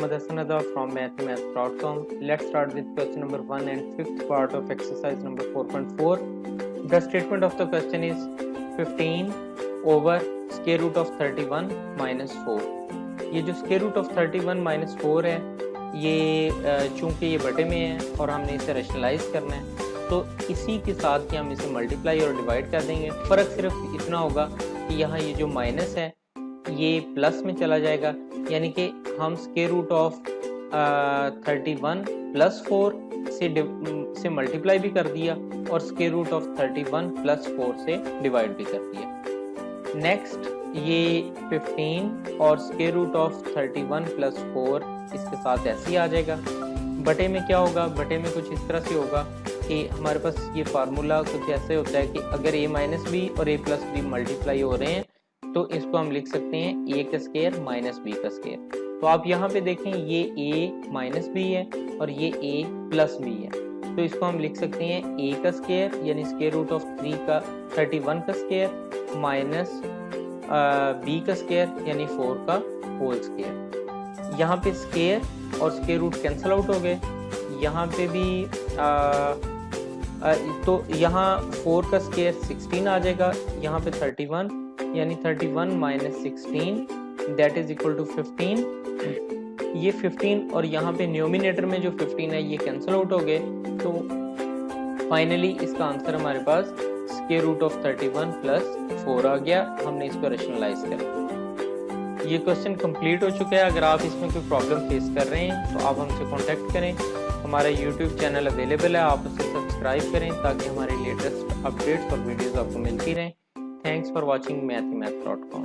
Muhammad Hassan Ada from mathemath.com. Let's start with question number 1 and 5th part of exercise number 4.4. The statement of the question is 15 over square root of 31 minus 4. ये जो square root of 31 minus 4 है, ये चूंकि ये बटे में है और हमने इसे रेशनलाइज करना है, तो इसी के साथ ही हम इसे मल्टीप्लाई और डिवाइड कर देंगे। फ़र्क सिर्फ इतना होगा कि यहाँ ये जो माइनस है ये प्लस में चला जाएगा, यानी कि हम स्क्वायर रूट ऑफ 31 प्लस 4 से मल्टीप्लाई भी कर दिया और स्क्वायर रूट ऑफ 31 प्लस 4 से डिवाइड भी कर दिया। नेक्स्ट ये 15 और स्क्वायर रूट ऑफ 31 प्लस 4 इसके साथ ऐसे ही आ जाएगा। बटे में क्या होगा, बटे में कुछ इस तरह से होगा कि हमारे पास ये फार्मूला कुछ ऐसे होता है कि अगर a माइनस बी और a प्लस बी मल्टीप्लाई हो रहे हैं तो इसको हम लिख सकते हैं a का स्क्वायर माइनस बी का स्क्वायर। तो आप यहाँ पे देखें ये a माइनस बी है और ये a प्लस बी है, तो इसको हम लिख सकते हैं a का स्क्वायर यानी स्क्वायर रूट ऑफ 31 का स्क्वायर माइनस b का स्क्वायर यानी 4 का होल स्क्वायर। यहाँ पे स्क्वायर और स्क्वायर रूट कैंसिल आउट हो गए। यहाँ पे भी तो यहाँ 4 का स्क्वायर 16 आ जाएगा, यहाँ पे 31 यानी 31 minus 16 that is equal to 15। ये 15 और यहाँ पे न्यूमिनेटर में जो 15 है ये कैंसिल आउट हो गए, तो फाइनली इसका आंसर हमारे पास स्क्वायर रूट ऑफ 31 प्लस 4 आ गया। हमने इसको रेशनलाइज कर। ये क्वेश्चन कंप्लीट हो चुका है। अगर आप इसमें कोई प्रॉब्लम फेस कर रहे हैं तो आप हमसे कांटेक्ट करें। हमारा YouTube चैनल अवेलेबल है, आप उसे सब्सक्राइब करें ताकि हमारे लेटेस्ट अपडेट्स और वीडियोस आपको मिलती रहें। Thanks for watching mathemath.com।